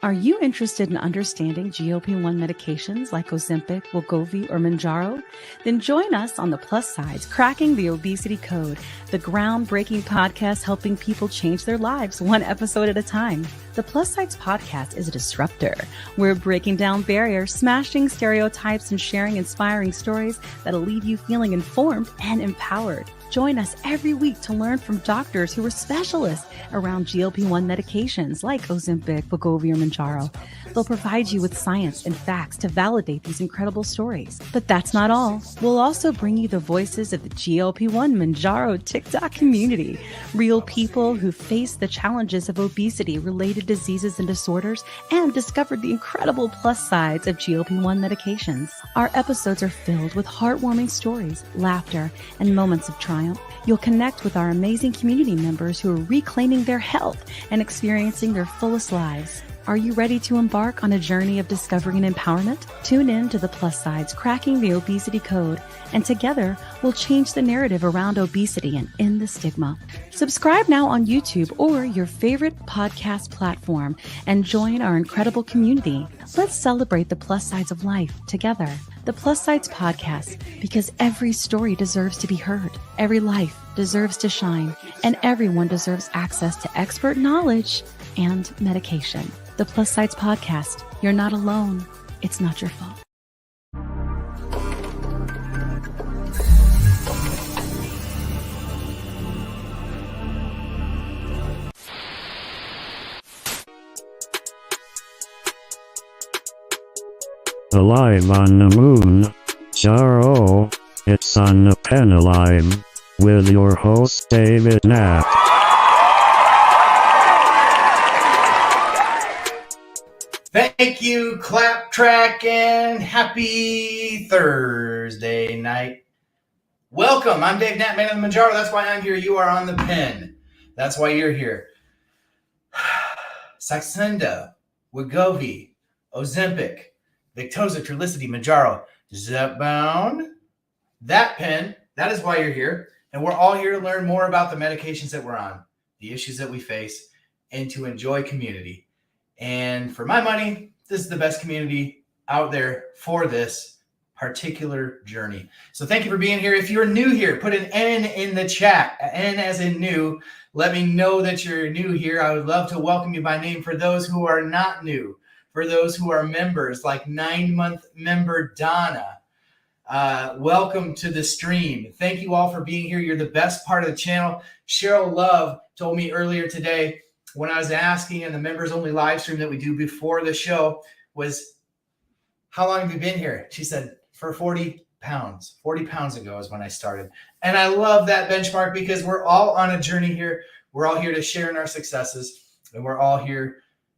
Are you interested in understanding GLP-1 medications like Ozempic, Wegovy, or Mounjaro? Then join us on The Plus Sides, Cracking the Obesity Code, the groundbreaking podcast helping people change their lives one episode at a time. The Plus Sides podcast is a disruptor. We're breaking down barriers, smashing stereotypes, and sharing inspiring stories that'll leave you feeling informed and empowered. Join us every week to learn from doctors who are specialists around GLP-1 medications like Ozempic, Wegovy, or Mounjaro. They'll provide you with science and facts to validate these incredible stories. But that's not all. We'll also bring you the voices of the GLP-1 Mounjaro TikTok community, real people who face the challenges of obesity-related diseases and disorders and discovered the incredible plus sides of GLP-1 medications. Our episodes are filled with heartwarming stories, laughter, and moments of triumph. You'll connect with our amazing community members who are reclaiming their health and experiencing their fullest lives. Are you ready to embark on a journey of discovery and empowerment? Tune in to The Plus Sides, Cracking the Obesity Code, and together we'll change the narrative around obesity and end the stigma. Subscribe now on YouTube or your favorite podcast platform and join our incredible community. Let's celebrate the plus sides of life together. The Plus Sides Podcast, because every story deserves to be heard, every life deserves to shine, and everyone deserves access to expert knowledge and medication. The Plus Sides Podcast. You're not alone. It's not your fault. Alive on the moon, Mounjaro, it's on the pen alive, with your host David Knapp. Thank you, clap track, and happy Thursday night. Welcome, I'm Dave Knapp, man of the Mounjaro. That's why I'm here. You are on the pen. That's why you're here. Saxenda, Wegovy, Ozempic, Victoza, Trulicity, Mounjaro, Zepbound, that pen, that is why you're here. And we're all here to learn more about the medications that we're on, the issues that we face, and to enjoy community. And for my money, this is the best community out there for this particular journey. So thank you for being here. If you're new here, put an N in the chat, N as in new. Let me know that you're new here. I would love to welcome you by name. For those who are not new, for those who are members, like 9-month member Donna, welcome to the stream. Thank you all for being here. You're the best part of the channel. Cheryl Love told me earlier today, when I was asking in the members only live stream that we do before the show, was how long have you been here? She said for 40 pounds. 40 pounds ago is when I started. And I love that benchmark because we're all on a journey here. We're all here to share in our successes, and we're all here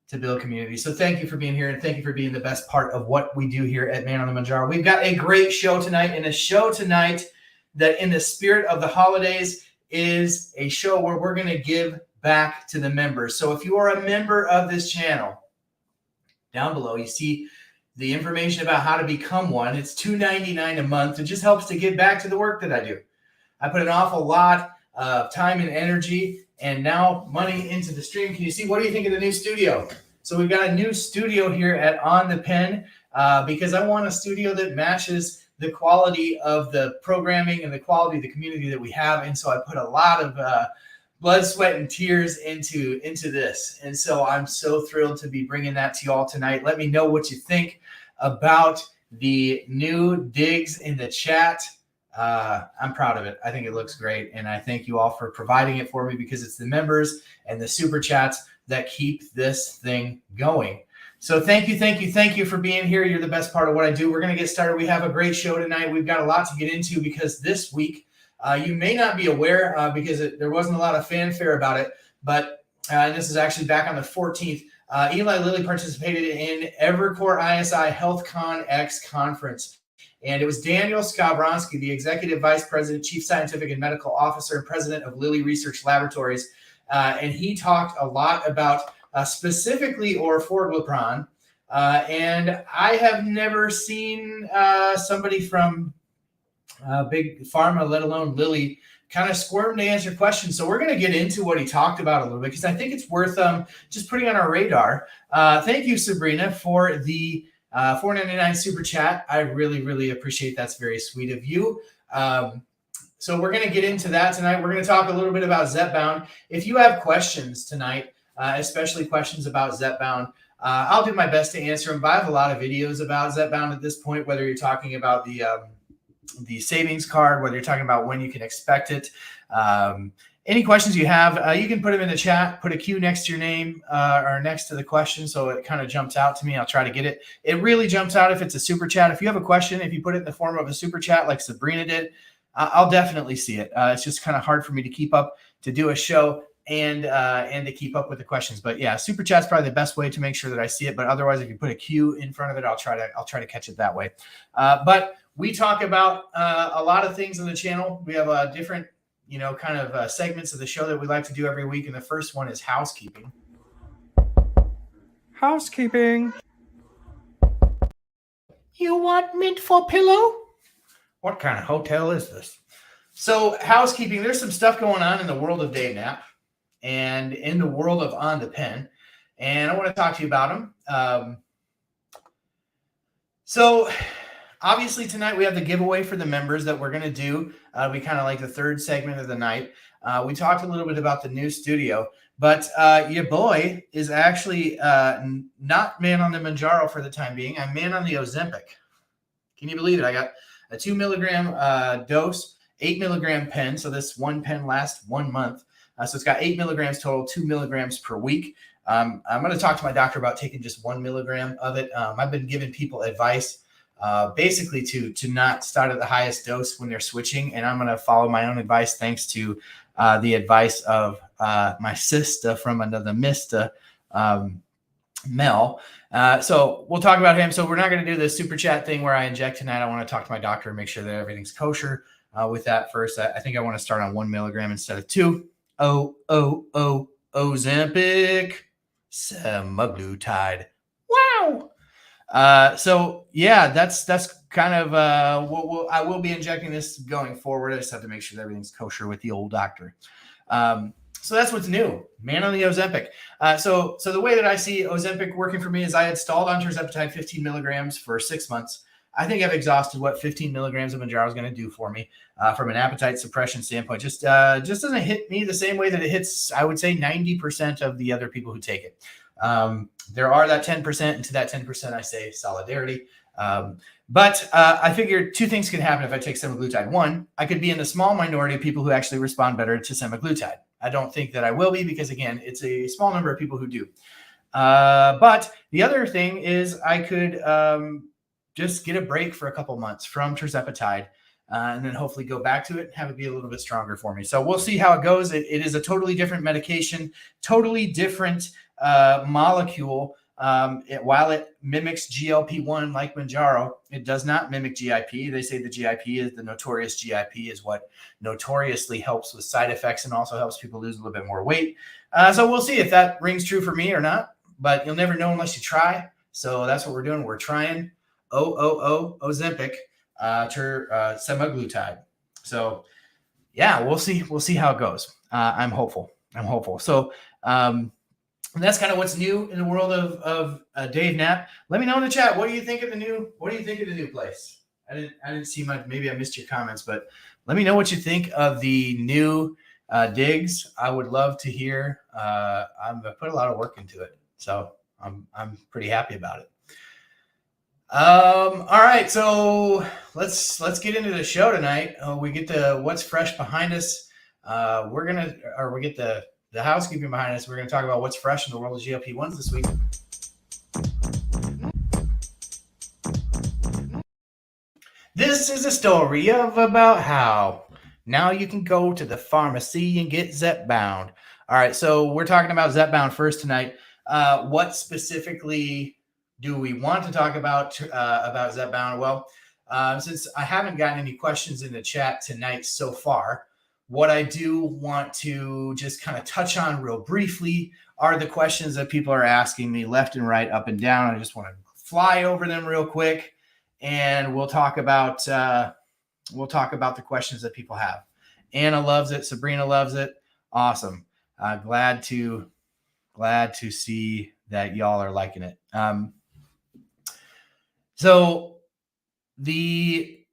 to build community. So thank you for being here, and thank you for being the best part of what we do here at Man on the Mounjaro. We've got a great show tonight, and a show tonight that in the spirit of the holidays is a show where we're going to give back to the members. So if you are a member of this channel, down below you see the information about how to become one. It's $2.99 a month. It just helps to give back to the work that I do. I put an awful lot of time and energy and now money into the stream. Can you see? What do you think of the new studio? So we've got a new studio here at On the Pen because I want a studio that matches the quality of the programming and the quality of the community that we have. And so I put a lot of blood, sweat, and tears into this. And so I'm so thrilled to be bringing that to you all tonight. Let me know what you think about the new digs in the chat. I'm proud of it. I think it looks great. And I thank you all for providing it for me because it's the members and the super chats that keep this thing going. So thank you for being here. You're the best part of what I do. We're going to get started. We have a great show tonight. We've got a lot to get into because this week, you may not be aware because there wasn't a lot of fanfare about it, but and this is actually back on the 14th. Eli Lilly participated in Evercore ISI HealthCon X conference, and it was Daniel Skowronski, the Executive Vice President, Chief Scientific and Medical Officer, and President of Lilly Research Laboratories, and he talked a lot about specifically orforglipron, and I have never seen somebody from big pharma, let alone Lilly, kind of squirmed to answer questions. So we're going to get into what he talked about a little bit because I think it's worth just putting on our radar. Thank you, Sabrina, for the $4.99 super chat. I really, really appreciate that. That's very sweet of you. So we're going to get into that tonight. We're going to talk a little bit about Zepbound. If you have questions tonight, especially questions about Zepbound, I'll do my best to answer them. But I have a lot of videos about Zepbound at this point, whether you're talking about the savings card, whether you're talking about when you can expect it. Any questions you have, you can put them in the chat, put a Q next to your name or next to the question so it kind of jumps out to me. I'll try to get it. It really jumps out if it's a super chat. If you have a question, if you put it in the form of a super chat like Sabrina did, I'll definitely see it. It's just kind of hard for me to keep up, to do a show and to keep up with the questions. But yeah, super chat's probably the best way to make sure that I see it. But otherwise, if you put a Q in front of it, I'll try to catch it that way. But we talk about a lot of things on the channel. We have different, kind of segments of the show that we like to do every week. And the first one is housekeeping. Housekeeping. You want mint for pillow? What kind of hotel is this? So housekeeping, there's some stuff going on in the world of Dave Knapp and in the world of On the Pen. And I want to talk to you about them. So obviously tonight we have the giveaway for the members that we're going to do. We kind of like the third segment of the night. We talked a little bit about the new studio, but your boy is actually not man on the Mounjaro for the time being. I'm man on the Ozempic. Can you believe it? I got a 2 milligram dose, 8 milligram pen. So this one pen lasts 1 month. So it's got 8 milligrams total, 2 milligrams per week. I'm going to talk to my doctor about taking just 1 milligram of it. I've been giving people advice basically to not start at the highest dose when they're switching. And I'm going to follow my own advice thanks to the advice of my sister from another Mr. Mel. So we'll talk about him. So we're not going to do the super chat thing where I inject tonight. I want to talk to my doctor and make sure that everything's kosher with that first. I think I want to start on 1 milligram instead of 2. Ozempic semaglutide. Wow. So yeah, that's kind of I will be injecting this going forward. I just have to make sure that everything's kosher with the old doctor. So that's what's new, man on the Ozempic. So the way that I see Ozempic working for me is I had stalled on tirzepatide 15 milligrams for 6 months. I think I've exhausted what 15 milligrams of Mounjaro is going to do for me from an appetite suppression standpoint. Just doesn't hit me the same way that it hits, I would say, 90% of the other people who take it. There are that 10%, and to that 10%, I say solidarity. But I figure two things can happen if I take semaglutide. One, I could be in the small minority of people who actually respond better to semaglutide. I don't think that I will be because, again, it's a small number of people who do. But the other thing is I could just get a break for a couple months from tirzepatide and then hopefully go back to it and have it be a little bit stronger for me. So we'll see how it goes. It is a totally different medication, totally different molecule. While it mimics GLP-1 like Mounjaro, it does not mimic GIP. They say the GIP is the notorious GIP is what notoriously helps with side effects and also helps people lose a little bit more weight. So we'll see if that rings true for me or not, but you'll never know unless you try. So that's what we're doing. We're trying Ozempic semaglutide. So yeah, we'll see. We'll see how it goes. I'm hopeful. So, and that's kind of what's new in the world of Dave Knapp. Let me know in the chat. What do you think of the new place? I didn't see much. Maybe I missed your comments, but let me know what you think of the new digs. I would love to hear. I've put a lot of work into it, so I'm pretty happy about it. All right, so let's get into the show tonight. We get to what's fresh behind us. We get the housekeeping behind us. We're going to talk about what's fresh in the world of GLP-1s this week. This is a story about how now you can go to the pharmacy and get Zepbound. All right, so we're talking about Zepbound first tonight. What specifically do we want to talk about Zepbound? Well, since I haven't gotten any questions in the chat tonight so far, what I do want to just kind of touch on real briefly are the questions that people are asking me left and right, up and down. I just want to fly over them real quick, and we'll talk about the questions that people have. Anna loves it. Sabrina loves it. Awesome. Glad to see that y'all are liking it. So the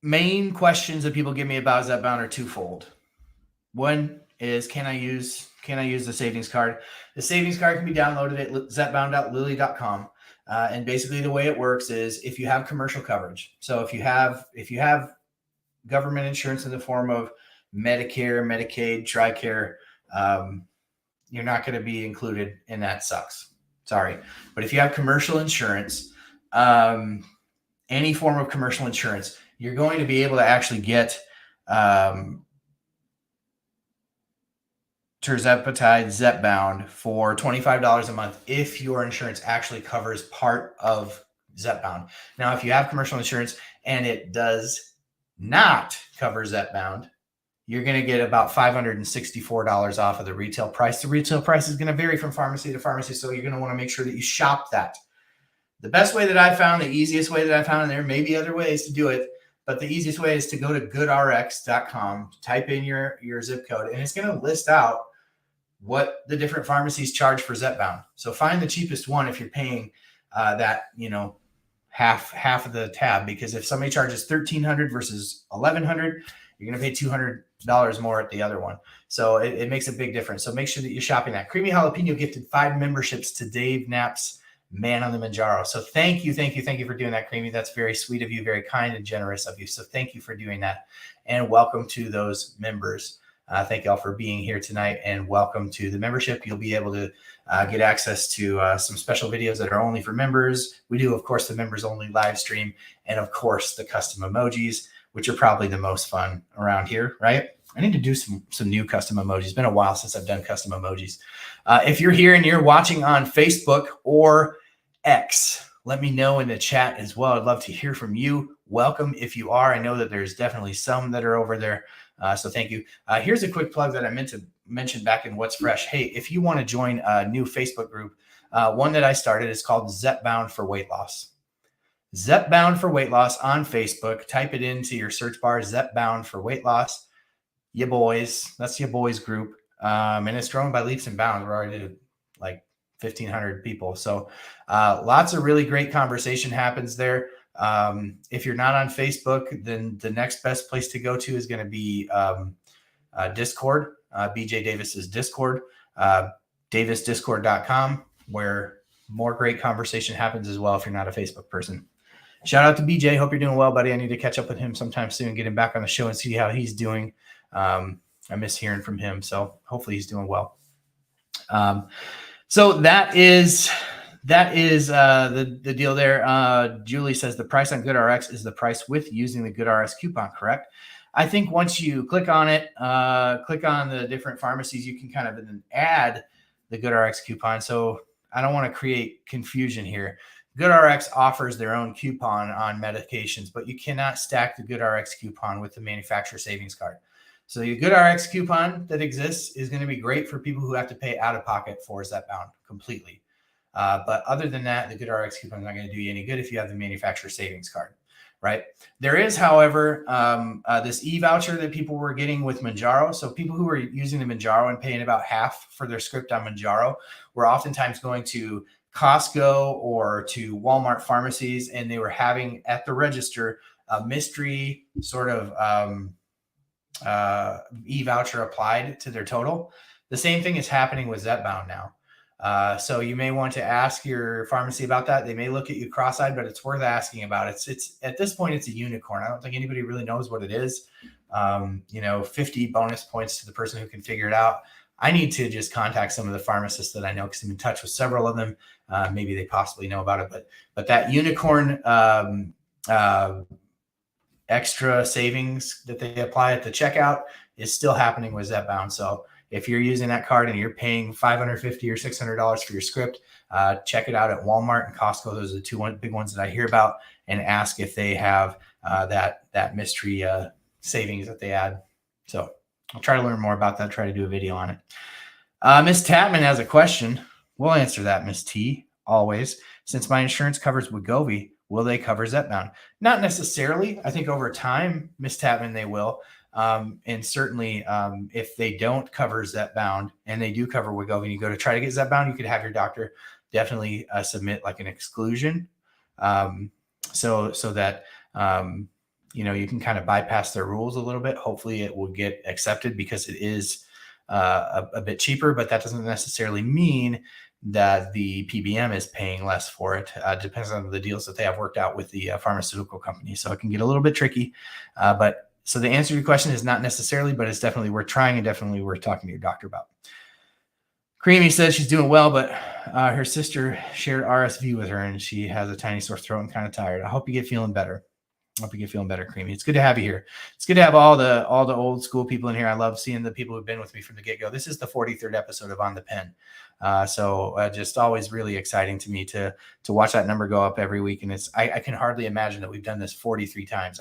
main questions that people give me about Zepbound are twofold. One is, can I use the savings card? The savings card can be downloaded at zepbound.lilly.com. And basically the way it works is if you have commercial coverage. So if you have government insurance in the form of Medicare, Medicaid, TRICARE, you're not going to be included, and that sucks. Sorry. But if you have commercial insurance, any form of commercial insurance, you're going to be able to actually get tirzepatide Zepbound for $25 a month if your insurance actually covers part of Zepbound. Now, if you have commercial insurance and it does not cover Zepbound, you're going to get about $564 off of the retail price. The retail price is going to vary from pharmacy to pharmacy, so you're going to want to make sure that you shop that. The best way that I found, the easiest way that I found, and there may be other ways to do it, but the easiest way is to go to goodrx.com, type in your zip code, and it's going to list out what the different pharmacies charge for Zepbound. So find the cheapest one if you're paying that, half of the tab, because if somebody charges $1,300 versus $1,100, you're going to pay $200 more at the other one. So it makes a big difference. So make sure that you're shopping that. Creamy Jalapeno gifted 5 memberships to Dave Knapp's Man on the Mounjaro. So thank you for doing that, Creamy. That's very sweet of you, very kind and generous of you. So thank you for doing that. And welcome to those members. Thank y'all for being here tonight, and welcome to the membership. You'll be able to get access to some special videos that are only for members. We do, of course, the members only live stream, and of course the custom emojis, which are probably the most fun around here, right? I need to do some new custom emojis. It's been a while since I've done custom emojis. If you're here and you're watching on Facebook or X, let me know in the chat as well. I'd love to hear from you. Welcome if you are. I know that there's definitely some that are over there. So thank you. Here's a quick plug that I meant to mention back in What's Fresh. Hey, if you want to join a new Facebook group, one that I started is called Zepbound for Weight Loss. Zepbound for Weight Loss on Facebook. Type it into your search bar, Zepbound for Weight Loss. Ya boys. That's your boys group. And it's growing by leaps and bounds. We're already at like 1,500 people. So lots of really great conversation happens there. If you're not on Facebook, then the next best place to go to is going to be Discord, BJ Davis's Discord, davisdiscord.com, where more great conversation happens as well if you're not a Facebook person. Shout out to BJ. Hope you're doing well, buddy. I need to catch up with him sometime soon, get him back on the show and see how he's doing. I miss hearing from him, so hopefully he's doing well. So that is the deal there. Julie says the price on GoodRx is the price with using the GoodRx coupon, correct? I think once you click on it, click on the different pharmacies, you can kind of then add the GoodRx coupon. So I don't want to create confusion here. GoodRx offers their own coupon on medications, but you cannot stack the GoodRx coupon with the manufacturer savings card. So the GoodRx coupon that exists is going to be great for people who have to pay out of pocket for Zepbound completely. But other than that, the GoodRx coupon is not going to do you any good if you have the manufacturer savings card, right? There is, however, this e-voucher that people were getting with Mounjaro. So people who were using the Mounjaro and paying about half for their script on Mounjaro were oftentimes going to Costco or to Walmart pharmacies, and they were having at the register a mystery sort of e-voucher applied to their total. The same thing is happening with Zepbound now. So you may want to ask your pharmacy about that. They may look at you cross-eyed, but it's worth asking about. It's at this point, it's a unicorn. I don't think anybody really knows what it is. 50 bonus points to the person who can figure it out. I need to just contact some of the pharmacists that I know because I'm in touch with several of them. Maybe they possibly know about it, but that unicorn extra savings that they apply at the checkout is still happening with Zepbound. So if you're using that card and you're paying $550 or $600 for your script, check it out at Walmart and Costco. Those are the two big ones that I hear about, and ask if they have that mystery savings that they add. So I'll try to learn more about that, try to do a video on it. Miss Tatman has a question. We'll answer that, Miss T, always. Since my insurance covers Wegovy, will they cover Zepbound? Not necessarily. I think over time, Miss Tatman, they will. And certainly, if they don't cover Zepbound and they do cover Wegovy, and you go to try to get Zepbound, you could have your doctor definitely submit like an exclusion, so that you can kind of bypass their rules a little bit. Hopefully, it will get accepted because it is a bit cheaper, but that doesn't necessarily mean that the PBM is paying less for it. Depends on the deals that they have worked out with the pharmaceutical company. So it can get a little bit tricky. So the answer to your question is not necessarily, but it's definitely worth trying and definitely worth talking to your doctor about. Creamy says she's doing well, but her sister shared RSV with her and she has a tiny sore throat and kind of tired. I hope you get feeling better. Creamy. It's good to have you here. It's good to have all the old school people in here. I love seeing the people who've been with me from the get-go. This is the 43rd episode of On the Pen. So just always really exciting to me to watch that number go up every week. And I can hardly imagine that we've done this 43 times.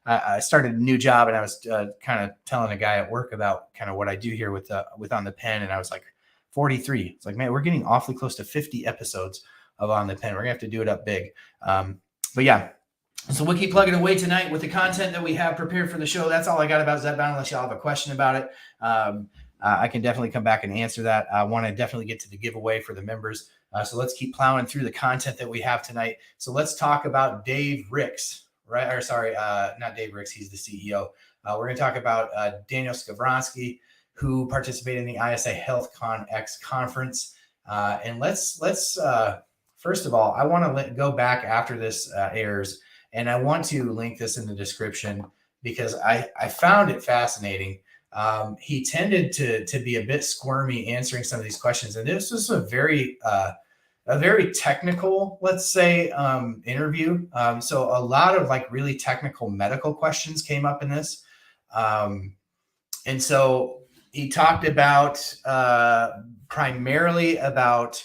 I started a new job and I was kind of telling a guy at work about kind of what I do here with On the Pen. And I was like, 43. It's like, man, we're getting awfully close to 50 episodes of On the Pen. We're gonna have to do it up big. But yeah. So we'll keep plugging away tonight with the content that we have prepared for the show. That's all I got about Zepbound, unless y'all have a question about it. I can definitely come back and answer that. I want to definitely get to the giveaway for the members. So let's keep plowing through the content that we have tonight. So let's talk about Dave Ricks, right? Or sorry, not Dave Ricks. He's the CEO. We're going to talk about Daniel Skowronski, who participated in the ISA Health X conference. And let's first of all, I want to go back after this airs. And I want to link this in the description because I found it fascinating. He tended to be a bit squirmy answering some of these questions. And this was a very technical, let's say, interview. So a lot of like really technical medical questions came up in this. And so he talked about primarily about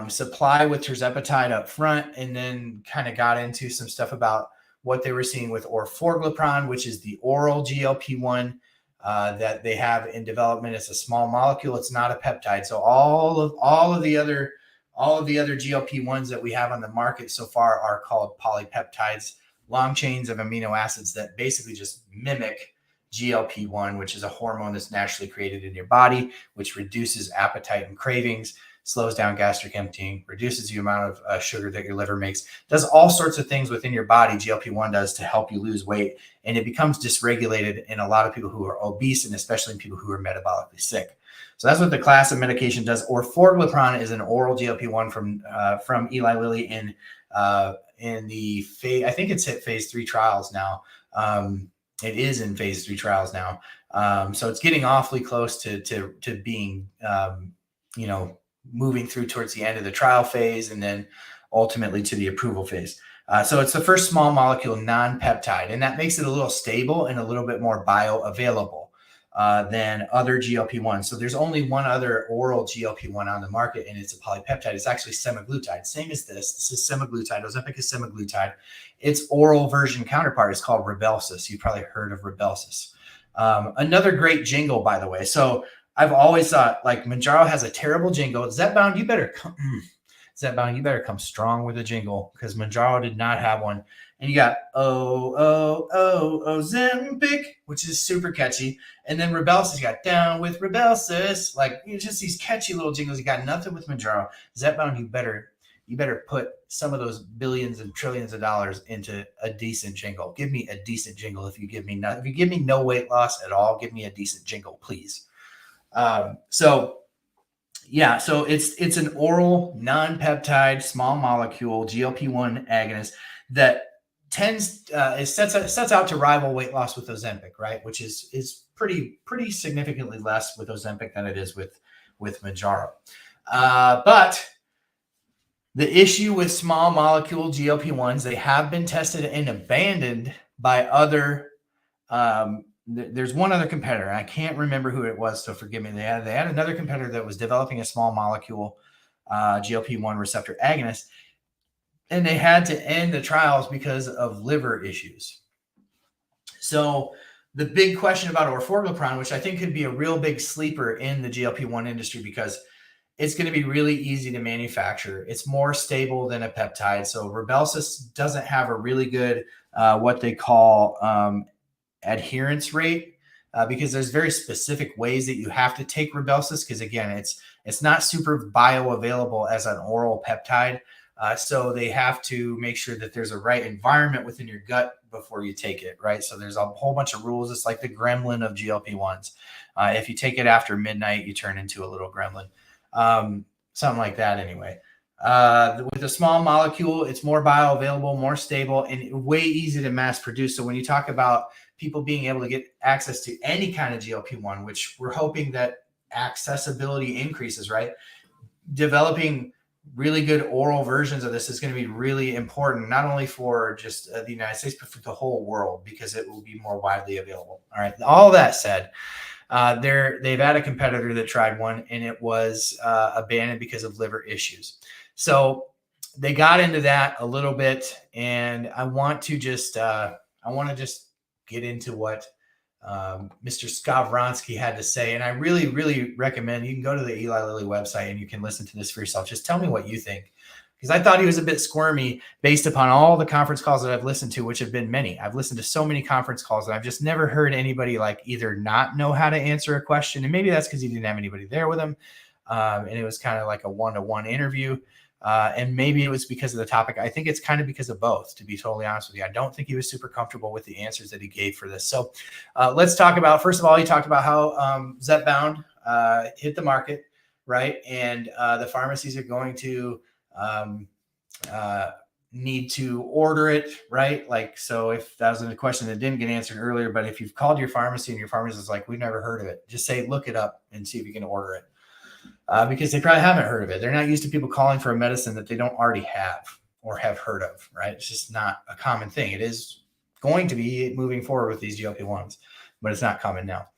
supply with tirzepatide up front, and then kind of got into some stuff about what they were seeing with orforglipron, which is the oral GLP-1 that they have in development. It's a small molecule. It's not a peptide. So all of the other GLP-1s that we have on the market so far are called polypeptides, long chains of amino acids that basically just mimic GLP-1, which is a hormone that's naturally created in your body, which reduces appetite and cravings, slows down gastric emptying, reduces the amount of sugar that your liver makes, does all sorts of things within your body. GLP-1 does to help you lose weight, and it becomes dysregulated in a lot of people who are obese, and especially in people who are metabolically sick. So that's what the class of medication does. Orforglipron is an oral GLP-1 from Eli Lilly in the phase. I think it's hit phase 3 trials now. It is in phase 3 trials now. So it's getting awfully close to being moving through towards the end of the trial phase and then ultimately to the approval phase. So it's the first small molecule non-peptide, and that makes it a little stable and a little bit more bioavailable than other GLP-1s. So there's only one other oral GLP-1 on the market, and it's a polypeptide. It's actually semaglutide, same as this. This is semaglutide. Ozempic is semaglutide. Its oral version counterpart is called Rybelsus. You've probably heard of Rybelsus. Another great jingle, by the way. So I've always thought, like, Mounjaro has a terrible jingle. Zepbound, you better come strong with a jingle, because Mounjaro did not have one. And you got Ozempic, which is super catchy. And then Rybelsus, you got down with Rybelsus. Like, just these catchy little jingles. You got nothing with Mounjaro. Zepbound, you better put some of those billions and trillions of dollars into a decent jingle. Give me a decent jingle. If you give me no weight loss at all, give me a decent jingle, please. So it's an oral non-peptide small molecule GLP-1 agonist that sets out to rival weight loss with Ozempic, right? Which is pretty significantly less with Ozempic than it is with Mounjaro. But the issue with small molecule GLP-1s, they have been tested and abandoned by other there's one other competitor. I can't remember who it was, so forgive me. They had another competitor that was developing a small molecule GLP-1 receptor agonist, and they had to end the trials because of liver issues. So the big question about orforglipron, which I think could be a real big sleeper in the GLP-1 industry, because it's going to be really easy to manufacture. It's more stable than a peptide. So Rybelsus doesn't have a really good what they call adherence rate. because there's very specific ways that you have to take Rybelsus, because again, it's not super bioavailable as an oral peptide. So they have to make sure that there's a right environment within your gut before you take it, right? So there's a whole bunch of rules. It's like the gremlin of GLP-1s. If you take it after midnight, you turn into a little gremlin. Something like that anyway. With a small molecule, it's more bioavailable, more stable, and way easy to mass produce. So when you talk about people being able to get access to any kind of GLP-1, which we're hoping that accessibility increases, right? Developing really good oral versions of this is going to be really important, not only for just the United States, but for the whole world, because it will be more widely available. All right. All that said, they've had a competitor that tried one, and it was abandoned because of liver issues. So they got into that a little bit, and I want to just get into what Mr. Skavronsky had to say. And I really, really recommend you can go to the Eli Lilly website and you can listen to this for yourself. Just tell me what you think, because I thought he was a bit squirmy based upon all the conference calls that I've listened to, which have been many. I've listened to so many conference calls, and I've just never heard anybody like either not know how to answer a question, and maybe that's because he didn't have anybody there with him, and it was kind of like a one-to-one interview. And maybe it was because of the topic. I think it's kind of because of both, to be totally honest with you. I don't think he was super comfortable with the answers that he gave for this. So let's talk about, first of all, he talked about how Zepbound hit the market, right? And the pharmacies are going to need to order it, right? Like, so if that was a question that didn't get answered earlier, but if you've called your pharmacy and your pharmacist is like, we've never heard of it, just say, look it up and see if you can order it. Because they probably haven't heard of it. They're not used to people calling for a medicine that they don't already have or have heard of, right? It's just not a common thing. It is going to be moving forward with these GLP-1s, but it's not common now.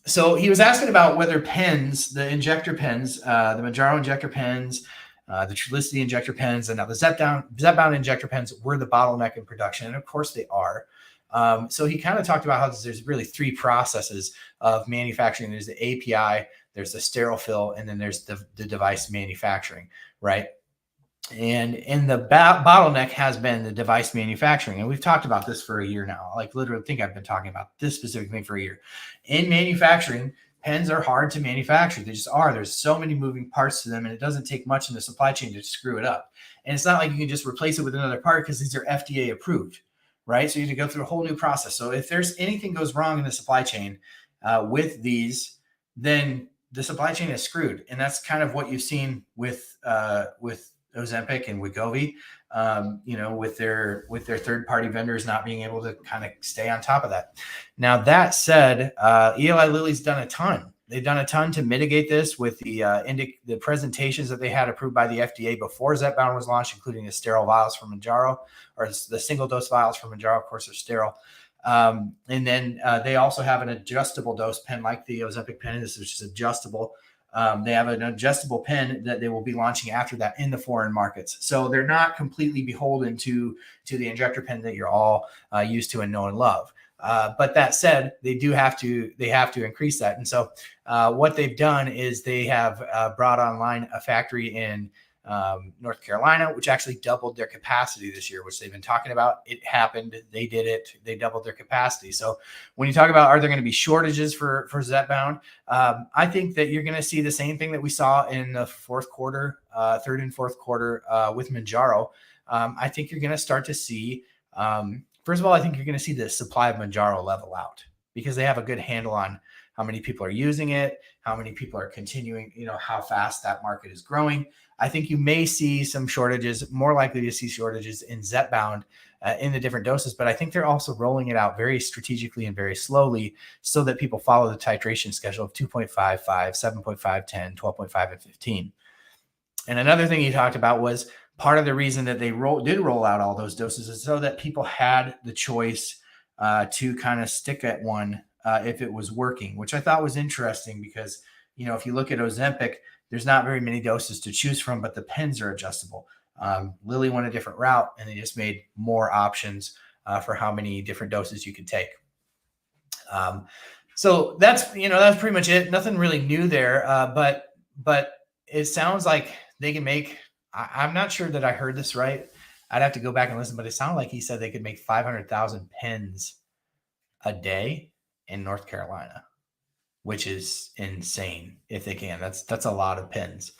So he was asking about whether pens, the injector pens, the Mounjaro injector pens, the Trulicity injector pens, and now the Zepbound injector pens were the bottleneck in production. And of course they are. So he kind of talked about how there's really three processes of manufacturing. There's the API, there's the sterile fill, and then there's the device manufacturing, right? And the bottleneck has been the device manufacturing. And we've talked about this for a year now. Like literally, I think I've been talking about this specific thing for a year. In manufacturing, pens are hard to manufacture. They just are. There's so many moving parts to them, and it doesn't take much in the supply chain to screw it up. And it's not like you can just replace it with another part, because these are FDA approved, right? So you have to go through a whole new process. So if there's anything goes wrong in the supply chain with these, then the supply chain is screwed. And that's kind of what you've seen with Ozempic and Wegovy, with their third-party vendors not being able to kind of stay on top of that. Now, that said, Eli Lilly's done a ton. They've done a ton to mitigate this with the presentations that they had approved by the FDA before Zepbound was launched, including the sterile vials from Mounjaro, or the single-dose vials from Mounjaro. Of course, are sterile. And then they also have an adjustable dose pen like the Ozempic pen. This is just adjustable. They have an adjustable pen that they will be launching after that in the foreign markets. So they're not completely beholden to the injector pen that you're all used to and know and love. But that said, they have to increase that. And so what they've done is they have brought online a factory in North Carolina, which actually doubled their capacity this year, which they've been talking about. It happened. They did it. They doubled their capacity. So when you talk about, are there going to be shortages for Zepbound? I think that you're going to see the same thing that we saw in the third and fourth quarter with Mounjaro. I think you're going to start to see, first of all, I think you're going to see the supply of Mounjaro level out, because they have a good handle on how many people are using it, how many people are continuing, how fast that market is growing. I think you may see some shortages, more likely to see shortages in Zepbound in the different doses, but I think they're also rolling it out very strategically and very slowly so that people follow the titration schedule of 2.5, 5, 7.5, 10, 12.5, and 15. And another thing he talked about was part of the reason that they did roll out all those doses is so that people had the choice to kind of stick at one if it was working, which I thought was interesting because, if you look at Ozempic, there's not very many doses to choose from, but the pens are adjustable. Lilly went a different route, and they just made more options for how many different doses you could take. So that's pretty much it. Nothing really new there, but it sounds like they can make. I'm not sure that I heard this right. I'd have to go back and listen, but it sounded like he said they could make 500,000 pens a day. in North Carolina, which is insane if they can. That's a lot of pins.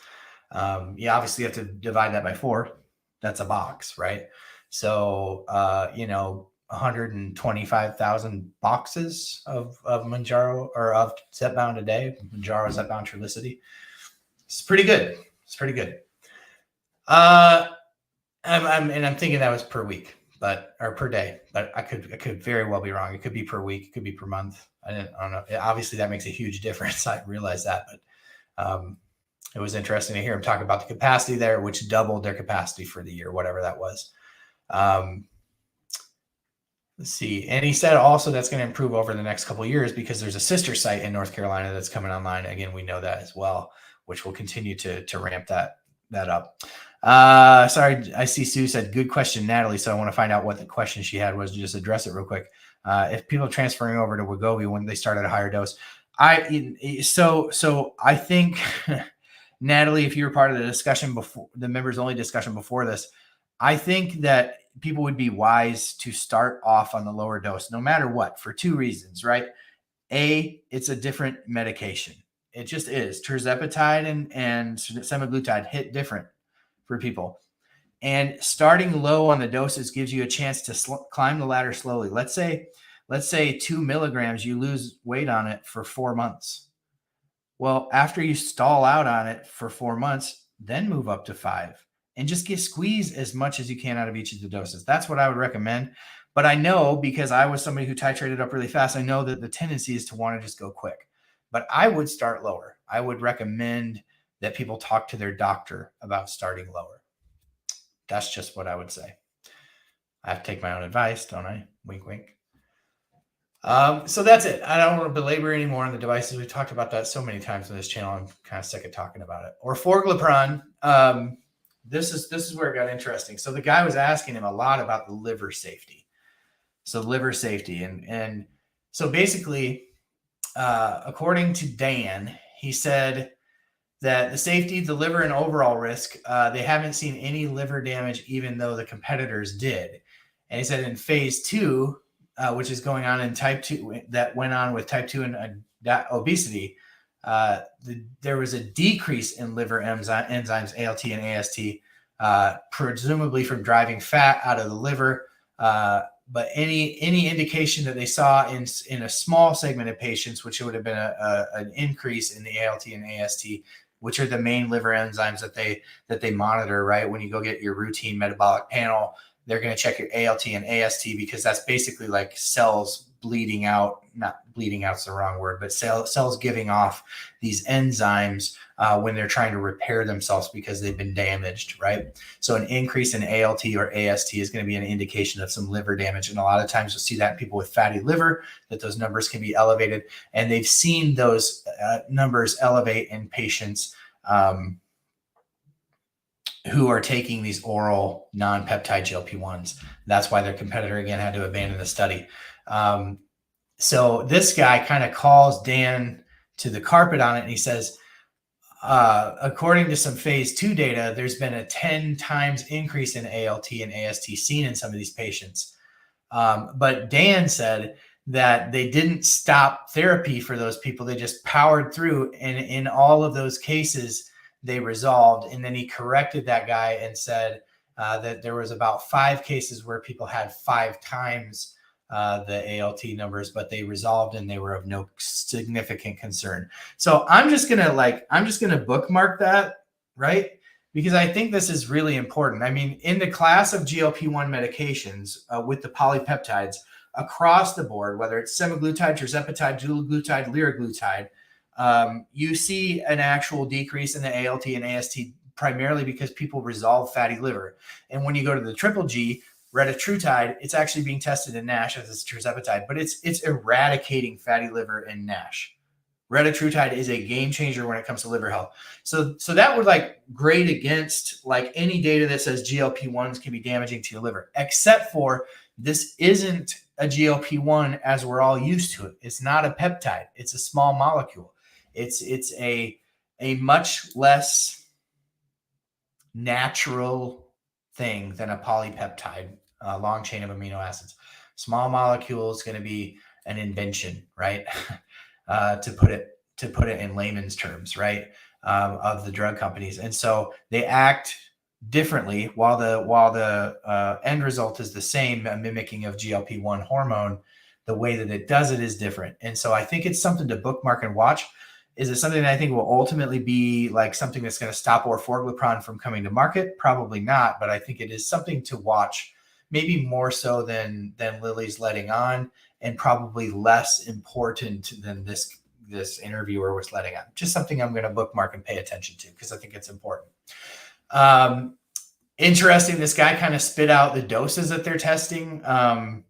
You obviously have to divide that by 4. That's a box, right? So, 125,000 boxes of Mounjaro or of Zepbound a day. Mounjaro, Zepbound, Trulicity. It's pretty good. It's pretty good. I'm thinking that was per week, or per day, but I could very well be wrong. It could be per week, it could be per month. I don't know. Obviously, that makes a huge difference. I realize that, but it was interesting to hear him talk about the capacity there, which doubled their capacity for the year, whatever that was. Let's see. And he said also that's going to improve over the next couple of years because there's a sister site in North Carolina that's coming online. Again, we know that as well, which will continue to ramp that up. Sorry, I see Sue said, good question, Natalie. So I want to find out what the question she had was, just address it real quick. If people are transferring over to Wegovy when they start at a higher dose, so I think, Natalie, if you were part of the discussion before, the members only discussion before this, I think that people would be wise to start off on the lower dose, no matter what, for 2 reasons, right? A, it's a different medication. It just is. Tirzepatide and semaglutide hit different for people. And starting low on the doses gives you a chance to climb the ladder slowly. Let's say 2 milligrams, you lose weight on it for 4 months. Well, after you stall out on it for 4 months, then move up to 5 and just squeeze as much as you can out of each of the doses. That's what I would recommend. But I know, because I was somebody who titrated up really fast, I know that the tendency is to want to just go quick. But I would start lower. I would recommend that people talk to their doctor about starting lower. That's just what I would say. I have to take my own advice, don't I? Wink, wink. So that's it. I don't want to belabor anymore on the devices. We've talked about that so many times on this channel. I'm kind of sick of talking about it. Or Orforglipron. This is where it got interesting. So the guy was asking him a lot about the liver safety. So liver safety. And so basically, according to Dan, he said that the safety, the liver, and overall risk, they haven't seen any liver damage, even though the competitors did. And he said in phase 2, which is going on in type 2, that went on with type 2 and obesity, there was a decrease in liver enzymes, ALT and AST, presumably from driving fat out of the liver. But any indication that they saw in a small segment of patients, which would have been an increase in the ALT and AST, which are the main liver enzymes that they monitor, right? When you go get your routine metabolic panel, they're going to check your ALT and AST because that's basically like cells bleeding out. Not bleeding out's the wrong word, but cells giving off these enzymes when they're trying to repair themselves because they've been damaged, right? So an increase in ALT or AST is going to be an indication of some liver damage. And a lot of times you'll see that in people with fatty liver, that those numbers can be elevated. And they've seen those numbers elevate in patients who are taking these oral non-peptide GLP-1s. That's why their competitor, again, had to abandon the study. So this guy kind of calls Dan to the carpet on it, and he says, according to some phase 2 data, there's been a 10 times increase in ALT and AST seen in some of these patients. But Dan said that they didn't stop therapy for those people. They just powered through, and in all of those cases, they resolved. And then he corrected that guy and said that there was about 5 cases where people had 5 times the ALT numbers, but they resolved and they were of no significant concern. So I'm just gonna bookmark that, right? Because I think this is really important. I mean, in the class of GLP-1 medications with the polypeptides across the board, whether it's semaglutide, tirzepatide, dulaglutide, liraglutide, you see an actual decrease in the ALT and AST primarily because people resolve fatty liver. And when you go to the triple G, retatrutide, it's actually being tested in NASH as it's tirzepatide, but it's eradicating fatty liver and NASH. Retatrutide is a game changer when it comes to liver health. So that would grade against any data that says GLP-1s can be damaging to your liver, except for this isn't a GLP-1 as we're all used to it. It's not a peptide. It's a small molecule. It's a much less natural thing than a polypeptide, long chain of amino acids. Small molecule is going to be an invention, right? To put it in layman's terms, right? Of the drug companies, and so they act differently while the end result is the same, a mimicking of GLP-1 hormone. The way that it does it is different, and so I think it's something to bookmark and watch. Is it something that I think will ultimately be like something that's going to stop orforglipron from coming to market? Probably not, but I think it is something to watch, maybe more so than Lilly's letting on, and probably less important than this interviewer was letting on. Just something I'm going to bookmark and pay attention to because I think it's important. Interesting. This guy kind of spit out the doses that they're testing of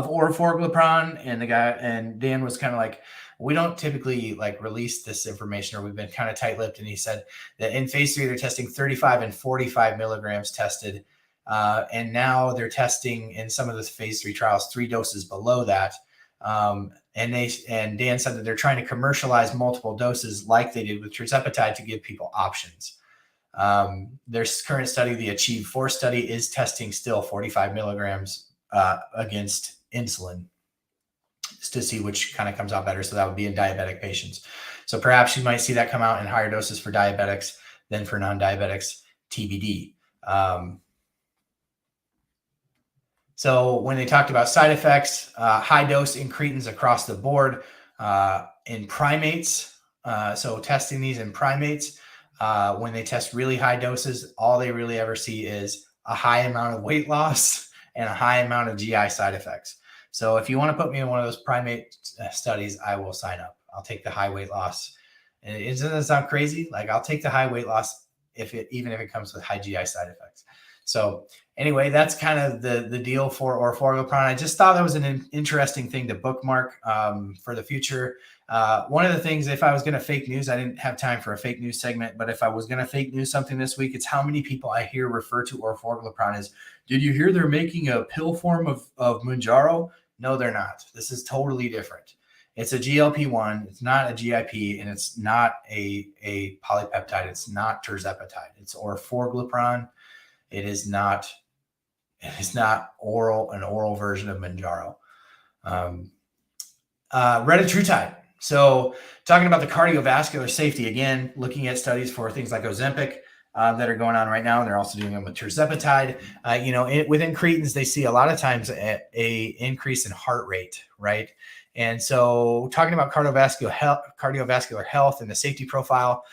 orforglipron, and Dan was kind of like, we don't typically like release this information, or we've been kind of tight-lipped. And he said that in phase 3, they're testing 35 and 45 milligrams tested. And now they're testing in some of the phase 3 trials 3 doses below that. And Dan said that they're trying to commercialize multiple doses like they did with tirzepatide to give people options. Their current study, the Achieve 4 study, is testing still 45 milligrams against insulin to see which kind of comes out better. So that would be in diabetic patients. So perhaps you might see that come out in higher doses for diabetics than for non-diabetics, TBD. So when they talked about side effects, high dose incretins across the board in primates. So testing these in primates, when they test really high doses, all they really ever see is a high amount of weight loss and a high amount of GI side effects. So if you want to put me in one of those primate studies, I will sign up. I'll take the high weight loss. And doesn't that sound crazy? Like, I'll take the high weight loss even if it comes with high GI side effects. So anyway, that's kind of the deal for orforglipron. I just thought that was an interesting thing to bookmark for the future. One of the things, if I was going to fake news, I didn't have time for a fake news segment, but if I was going to fake news something this week, it's how many people I hear refer to orforglipron as, did you hear they're making a pill form of Mounjaro? No, they're not. This is totally different. It's a GLP-1. It's not a GIP, and it's not a polypeptide. It's not tirzepatide. It's orforglipron. It is not an oral version of Mounjaro. Retatrutide. So talking about the cardiovascular safety, again, looking at studies for things like Ozempic that are going on right now, and they're also doing them with tirzepatide. With incretins, they see a lot of times a increase in heart rate, right? And so talking about cardiovascular health and the safety profile,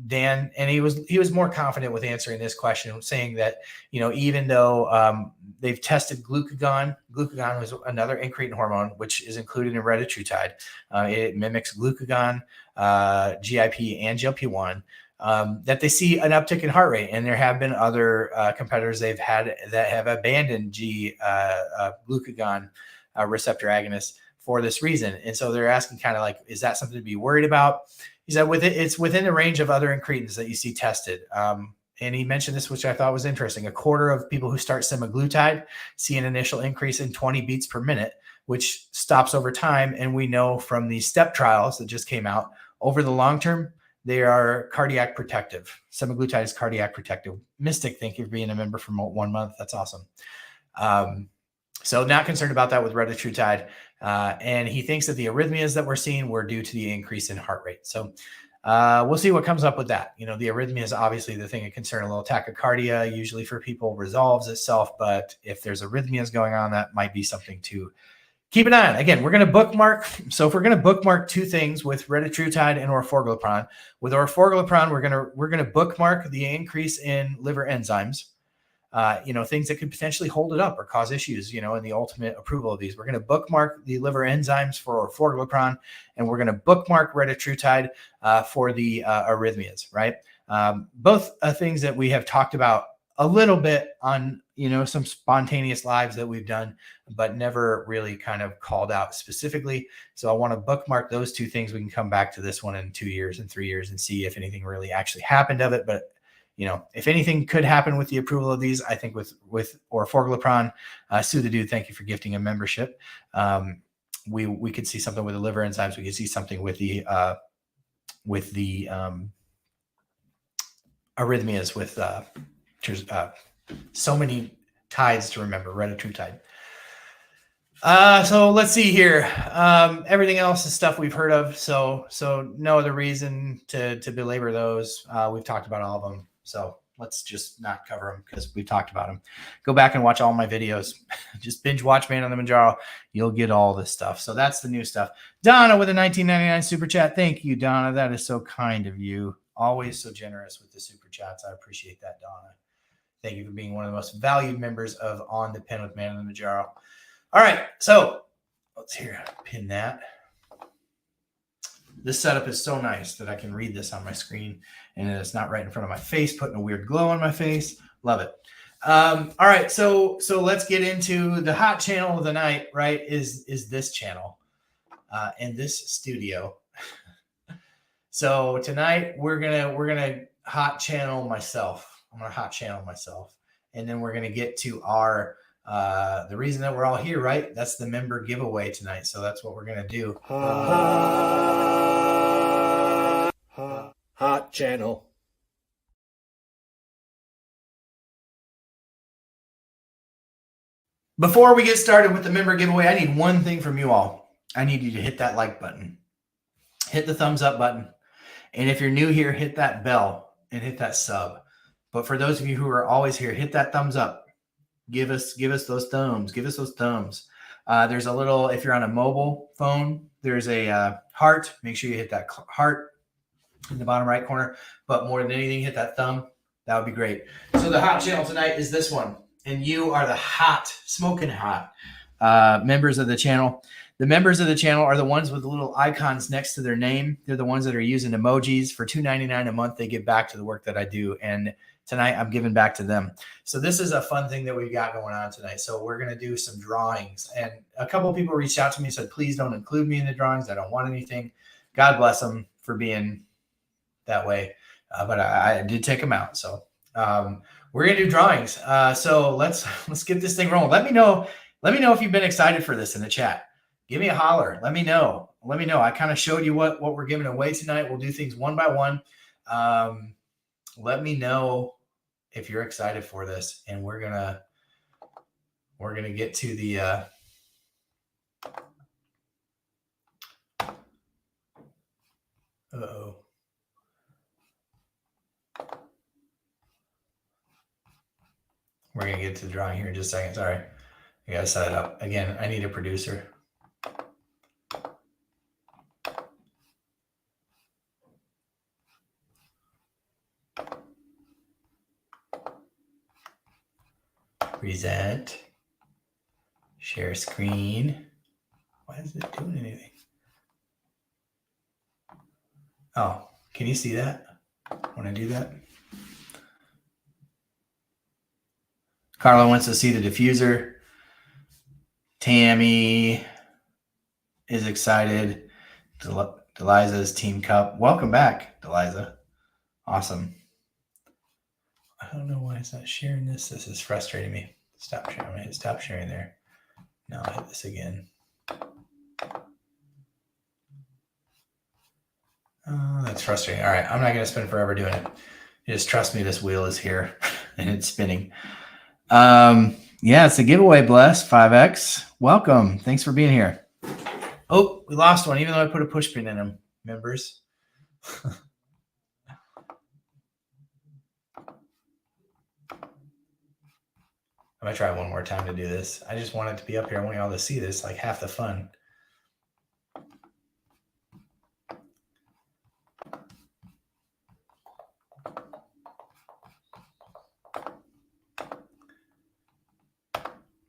Dan, and he was more confident with answering this question, saying that, even though they've tested glucagon was another incretin hormone, which is included in retatrutide. It mimics glucagon, GIP, and GLP-1, that they see an uptick in heart rate. And there have been other competitors they've had that have abandoned glucagon receptor agonists for this reason. And so they're asking kind of like, is that something to be worried about? He said it's within the range of other incretins that you see tested. And he mentioned this, which I thought was interesting. 1/4 of people who start semaglutide see an initial increase in 20 beats per minute, which stops over time. And we know from the STEP trials that just came out, over the long term, they are cardiac protective. Semaglutide is cardiac protective. Mystic, thank you for being a member for 1 month. That's awesome. So not concerned about that with retatrutide. And he thinks that the arrhythmias that we're seeing were due to the increase in heart rate. So we'll see what comes up with that. The arrhythmia is obviously the thing of concern. A little tachycardia usually for people resolves itself. But if there's arrhythmias going on, that might be something to keep an eye on. Again, we're going to bookmark. So if we're going to bookmark 2 things with retatrutide and orforglipron, with orforglipron, we're going to bookmark the increase in liver enzymes. Things that could potentially hold it up or cause issues, in the ultimate approval of these. We're going to bookmark the liver enzymes for orforglipron, and we're going to bookmark retatrutide for the arrhythmias, right? Both things that we have talked about a little bit on, some spontaneous lives that we've done, but never really kind of called out specifically. So I want to bookmark those 2 things. We can come back to this one in 2 years and 3 years and see if anything really actually happened of it. But if anything could happen with the approval of these, I think with orforglipron, Sue the Dude, thank you for gifting a membership. We could see something with the liver enzymes. We could see something with the arrhythmias with so many tides to remember. Retatrutide. So let's see here. Everything else is stuff we've heard of. So no other reason to belabor those. We've talked about all of them. So let's just not cover them because we've talked about them. Go back and watch all my videos. Just binge watch Man on the Mounjaro. You'll get all this stuff. So that's the new stuff. Donna with a $19.99 super chat. Thank you, Donna. That is so kind of you. Always so generous with the super chats. I appreciate that, Donna. Thank you for being one of the most valued members of On the Pen with Man on the Mounjaro. All right, so let's pin that. This setup is so nice that I can read this on my screen and it's not right in front of my face, putting a weird glow on my face. Love it. All right, so let's get into the hot channel of the night, right? Is this channel in this studio. So tonight we're gonna hot channel myself. I'm gonna hot channel myself, and then we're gonna get to our the reason that we're all here, right? That's the member giveaway tonight. So that's what we're gonna do. Hot channel. Before we get started with the member giveaway, I need one thing from you all. I need you to hit that like button, hit the thumbs up button, and if you're new here, hit that bell and hit that sub. But for those of you who are always here, hit that thumbs up. Give us those thumbs. Give us those thumbs. There's a little, if you're on a mobile phone, there's a heart. Make sure you hit that heart in the bottom right corner. But more than anything, hit that thumb. That would be great. So the hot channel tonight is this one. And you are the hot, smoking hot members of the channel. The members of the channel are the ones with the little icons next to their name. They're the ones that are using emojis. For $2.99 a month, they give back to the work that I do. And tonight, I'm giving back to them. So this is a fun thing that we've got going on tonight. So we're going to do some drawings. And a couple of people reached out to me and said, please don't include me in the drawings. I don't want anything. God bless them for being that way. But I did take them out. So we're going to do drawings. So let's get this thing rolling. Let me know if you've been excited for this in the chat. Give me a holler. Let me know. I kind of showed you what we're giving away tonight. We'll do things one by one. Let me know if you're excited for this, and we're gonna get to the uh-oh. We're gonna get to the drawing here in just a second. Sorry, I gotta set it up again. I need a producer. Present. Share screen. Why is it doing anything? Oh, can you see that when I do that? Carla wants to see the diffuser. Tammy is excited. Delizah's Team Cup. Welcome back, Deliza. Awesome. I don't know why it's not sharing this. This is frustrating me. Stop sharing. I'm going to hit stop sharing there. Now I'll hit this again. Oh, that's frustrating. All right. I'm not going to spend forever doing it. Just trust me, this wheel is here and it's spinning. Yeah, it's a giveaway, Bless 5X. Welcome. Thanks for being here. Oh, we lost one, even though I put a push pin in them, members. I'm going to try one more time to do this. I just want it to be up here. I want you all to see this, like half the fun.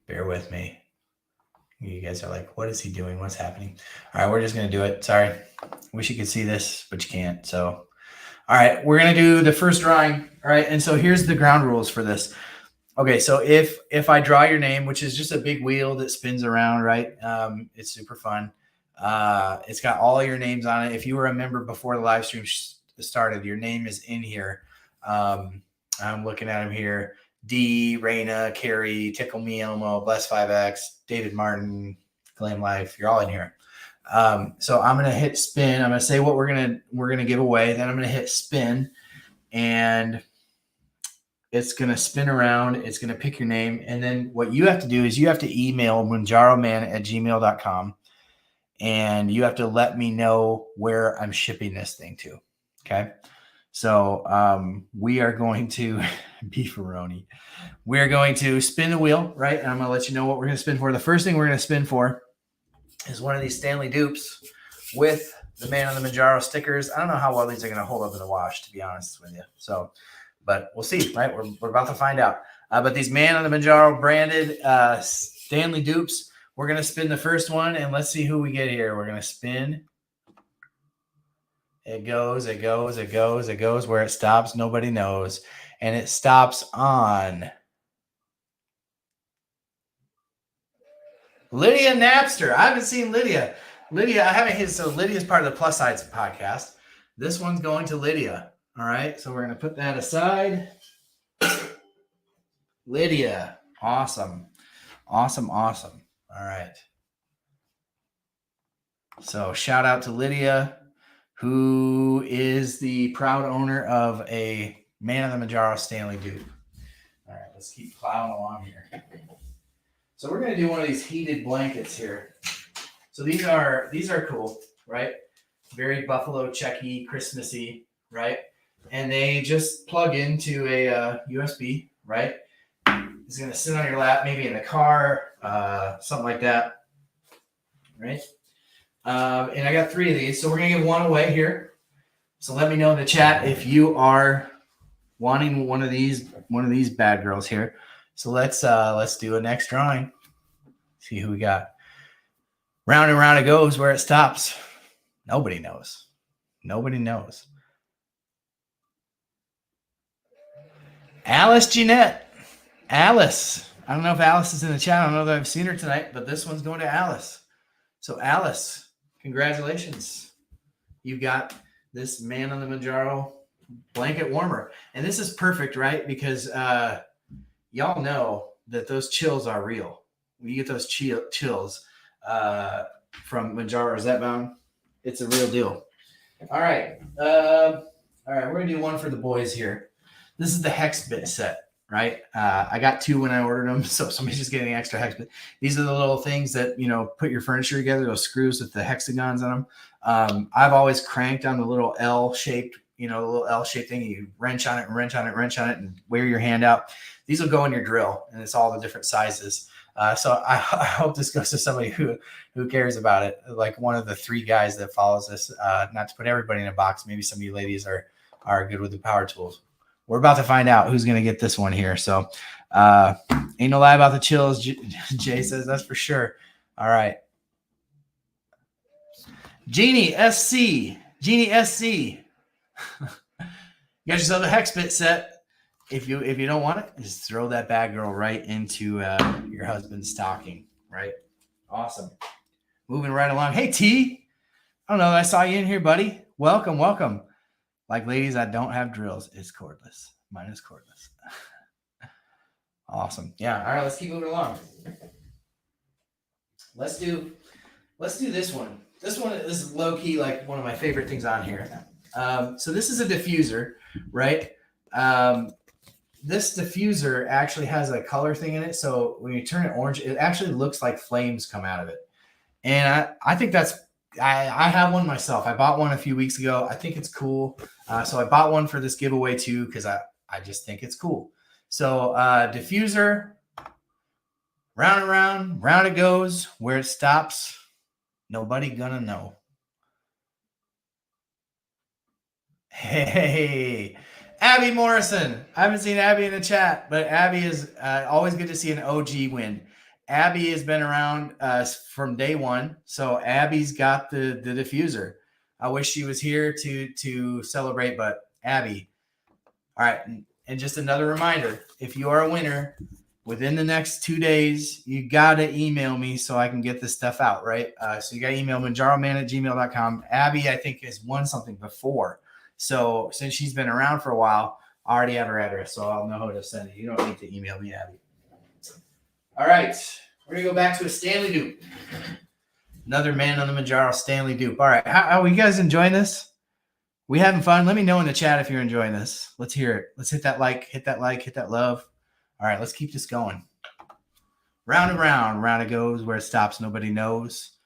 Bear with me. You guys are like, what is he doing? What's happening? All right, we're just going to do it. Sorry. Wish you could see this, but you can't. So, all right, we're going to do the first drawing. All right, and so here's the ground rules for this. Okay, so if I draw your name, which is just a big wheel that spins around, right? It's super fun. It's got all your names on it. If you were a member before the live stream started, your name is in here. I'm looking at them here. D, Raina, Carrie, Tickle Me Elmo, Bless 5X, David Martin, Glam Life. You're all in here. So I'm gonna hit spin. I'm gonna say what we're gonna give away. Then I'm gonna hit spin, and It's going to spin around. It's going to pick your name. And then what you have to do is you have to email mounjaroman@gmail.com. And you have to let me know where I'm shipping this thing to. Okay. So we are going to beefaroni. We're going to spin the wheel, right? And I'm going to let you know what we're going to spin for. The first thing we're going to spin for is one of these Stanley dupes with the Man on the Mounjaro stickers. I don't know how well these are going to hold up in the wash, to be honest with you. So, but we'll see, right? We're about to find out. But these Man on the Mounjaro branded Stanley dupes, we're going to spin the first one, and let's see who we get here. We're going to spin. It goes, it goes, it goes, it goes. Where it stops, nobody knows. And it stops on Lydia Napster. I haven't seen Lydia. Lydia, I haven't hit. So Lydia's part of the Plus Sides podcast. This one's going to Lydia. All right. So we're going to put that aside. Lydia. Awesome. Awesome. Awesome. All right. So shout out to Lydia, who is the proud owner of a Man of the Mounjaro Stanley dupe. All right, let's keep plowing along here. So we're going to do one of these heated blankets here. So these are cool, right? Very Buffalo checky, Christmassy, right? And they just plug into a USB, right? It's going to sit on your lap, maybe in the car, something like that, right? And I got 3 of these, so we're gonna give one away here. So let me know in the chat if you are wanting one of these bad girls here. So let's do a next drawing. See who we got. Round and round it goes. Where it stops, nobody knows. Nobody knows. Alice Jeanette. Alice. I don't know if Alice is in the chat. I don't know that I've seen her tonight, but this one's going to Alice. So Alice, congratulations. You got this Man on the Mounjaro blanket warmer. And this is perfect, right? Because y'all know that those chills are real. When you get those chills from Mounjaro, is that bound? It's a real deal. All right. We're going to do one for the boys here. This is the Hex Bit set. Right. I got 2 when I ordered them. So somebody's just getting extra hex. But these are the little things that, put your furniture together, those screws with the hexagons on them. I've always cranked on the little L-shaped, the little L-shaped thing. You wrench on it and wrench on it, wrench on it, and wear your hand out. These will go in your drill, and it's all the different sizes. So I hope this goes to somebody who cares about it. Like one of the 3 guys that follows this, not to put everybody in a box. Maybe some of you ladies are good with the power tools. We're about to find out who's going to get this one here. So ain't no lie about the chills, Jay says. That's for sure. All right. Jeannie SC. You got yourself a Hex Bit set. If you don't want it, just throw that bad girl right into your husband's stocking. Right? Awesome. Moving right along. Hey, T. I don't know. I saw you in here, buddy. Welcome. Like, ladies, I don't have drills. It's cordless. Mine is cordless. Awesome. Yeah. All right. Let's keep moving along. Let's do this one. This is low key, like one of my favorite things on here. So this is a diffuser, right? This diffuser actually has a color thing in it. So when you turn it orange, it actually looks like flames come out of it. And I think that's, I have one myself. I bought one a few weeks ago. I think it's cool. So I bought one for this giveaway too, because I just think it's cool. So diffuser, round and round it goes. Where it stops, nobody gonna know. Hey, Abby Morrison. I haven't seen Abby in the chat, but Abby is always good to see an OG win. Abby has been around from day one, so Abby's got the diffuser. I wish she was here to celebrate, but Abby. All right, and just another reminder, if you are a winner, within the next 2 days, you got to email me so I can get this stuff out, right? So you got to email mounjaroman@gmail.com. Abby, I think, has won something before. So since she's been around for a while, I already have her address, so I'll know who to send it. You don't need to email me, Abby. All right, we're going to go back to a Stanley dupe. Another Man on the Mounjaro Stanley dupe. All right, how are you guys enjoying this? We having fun? Let me know in the chat if you're enjoying this. Let's hear it. Let's hit that like, hit that love. All right, let's keep this going. Round and round it goes. Where it stops, nobody knows.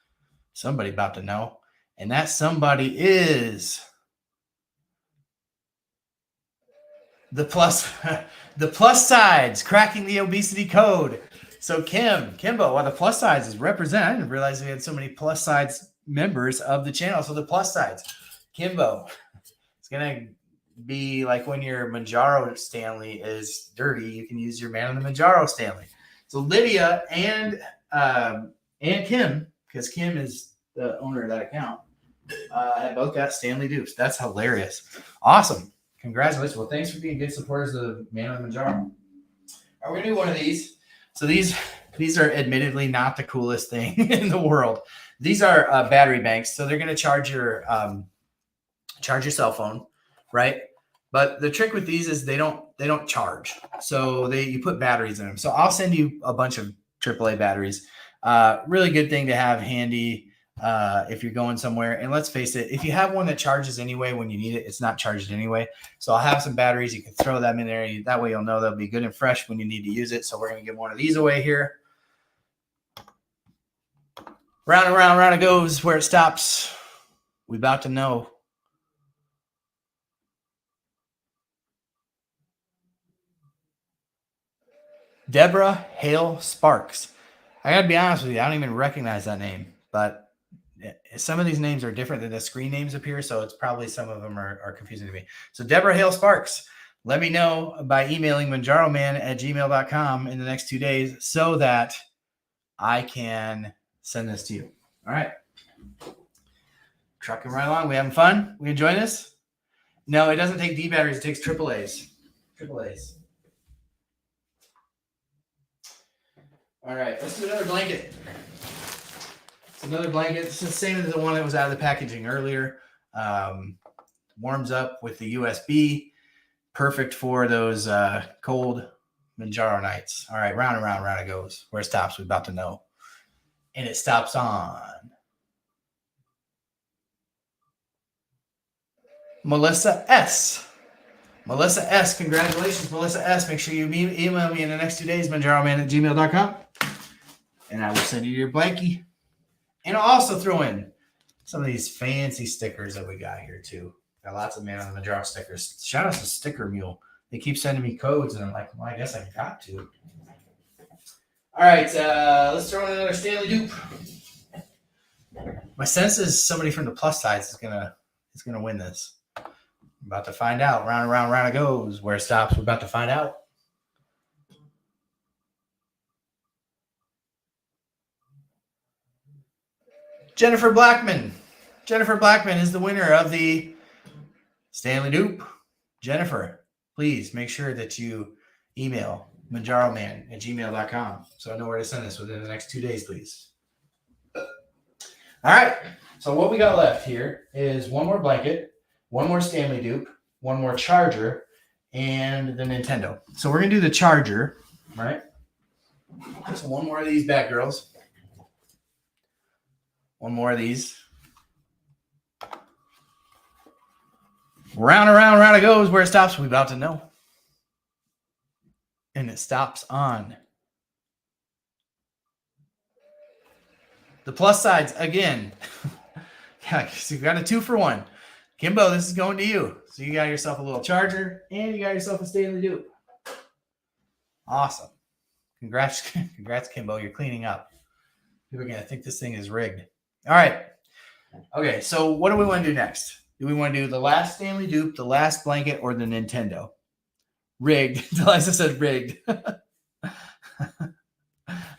Somebody about to know. And that somebody is the plus sides, cracking the obesity code. So Kimbo, well, the plus sides is represent. I didn't realize we had so many plus sides members of the channel. So the plus sides, Kimbo, it's gonna be like when your Mounjaro Stanley is dirty, you can use your Man on the Mounjaro Stanley. So Lydia and Kim, because Kim is the owner of that account, have both got Stanley dupes. That's hilarious. Awesome. Congratulations. Well, thanks for being good supporters of the Man on the Mounjaro. We're gonna do one of these. So these are admittedly not the coolest thing in the world. These are battery banks. So they're gonna charge your cell phone, right? But the trick with these is they don't charge. So you put batteries in them. So I'll send you a bunch of AAA batteries. Really good thing to have handy if you're going somewhere. And let's face it, if you have one that charges anyway when you need it, it's not charged anyway. So I'll have some batteries. You can throw them in there. That way you'll know they'll be good and fresh when you need to use it. So we're going to give one of these away here. Round and round it goes. Where it stops, we about to know. Deborah Hale Sparks. I got to be honest with you. I don't even recognize that name, but some of these names are different than the screen names up here. So it's probably some of them are confusing to me. So Deborah Hale Sparks, let me know by emailing mounjaroman@gmail.com in the next 2 days so that I can send this to you. All right. Trucking right along. We having fun? We enjoying this? No, it doesn't take D batteries. It takes AAAs. AAAs. All right, let's do another blanket. It's another blanket. It's the same as the one that was out of the packaging earlier. Warms up with the USB. Perfect for those cold Mounjaro nights. All right, round and round it goes. Where it stops, we're about to know. And it stops on Melissa S. Melissa S. Congratulations, Melissa S. Make sure you email me in the next 2 days, mounjaroman@gmail.com. And I will send you your blankie. And I'll also throw in some of these fancy stickers that we got here, too. Got lots of Man on the Mounjaro stickers. Shout out to Sticker Mule. They keep sending me codes, and I'm like, well, I guess I got to. All right, let's throw in another Stanley dupe. My sense is somebody from the plus sides is gonna win this. I'm about to find out. Round and round it goes. Where it stops, we're about to find out. Jennifer Blackman. Jennifer Blackman is the winner of the Stanley dupe. Jennifer, please make sure that you email mounjaroman@gmail.com so I know where to send this within the next 2 days, please. All right. So what we got left here is one more blanket, one more Stanley dupe, one more charger, and the Nintendo. So we're going to do the charger, right? So one more of these bad girls. One more of these. Round and round it goes. Where it stops, we're about to know. And it stops on the plus sides again. Yeah, so you got a 2-for-1. Kimbo, this is going to you. So you got yourself a little charger and you got yourself a Stanley dupe. Awesome. Congrats, Kimbo. You're cleaning up. People are going to think this thing is rigged. All right. Okay, so what do we want to do next? Do we want to do the last Stanley dupe, the last blanket, or the Nintendo? Rigged. Delisa said rigged.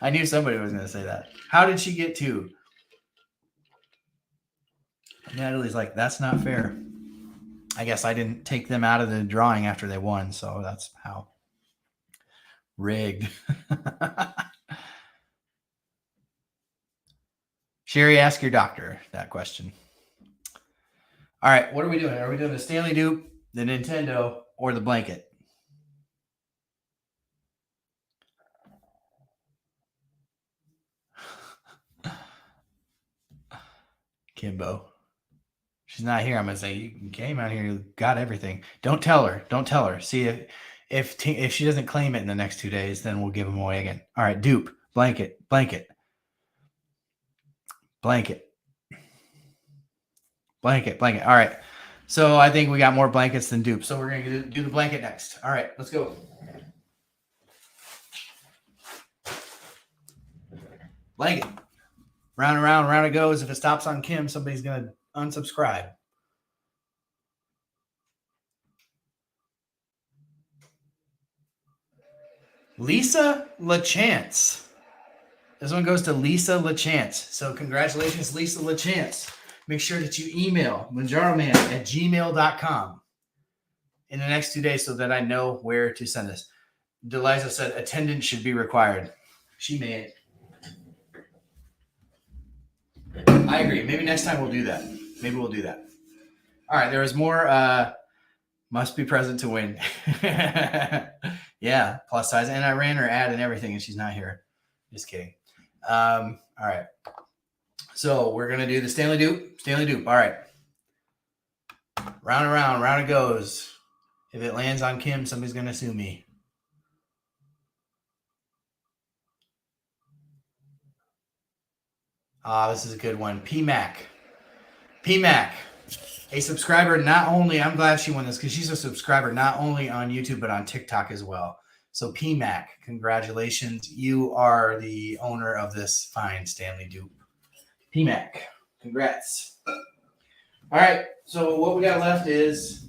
I knew somebody was going to say that. How did she get 2? Natalie's like, that's not fair. I guess I didn't take them out of the drawing after they won, so that's how. Rigged. Sherry, ask your doctor that question. All right, what are we doing? Are we doing the Stanley dupe, the Nintendo, or the blanket? Kimbo. she's not here. I'm gonna say you came out here, you got everything. Don't tell her. Don't tell her. See if she doesn't claim it in the next 2 days, then we'll give them away again. All right, dupe, blanket, blanket, blanket, blanket, blanket. All right. So I think we got more blankets than dupe. So we're gonna do the blanket next. All right, let's go. Blanket. Round and round, round it goes. If it stops on Kim, somebody's gonna unsubscribe. Lisa LaChance. This one goes to Lisa LaChance. So congratulations, Lisa LaChance. Make sure that you email mounjaroman@gmail.com in the next 2 days so that I know where to send this. Deliza said attendance should be required. She made it. I agree. Maybe next time we'll do that. Maybe we'll do that. All right. There was more. Must be present to win. Yeah. Plus size. And I ran her ad and everything, and she's not here. Just kidding. All right. So we're going to do the Stanley Dupe. Stanley Dupe. All right. Round and round. Round it goes. If it lands on Kim, somebody's going to sue me. This is a good one. PMAC. PMAC. A subscriber, not only, I'm glad she won this because she's a subscriber not only on YouTube, but on TikTok as well. So PMAC, congratulations. You are the owner of this fine Stanley Dupe. PMAC, congrats. All right, so what we got left is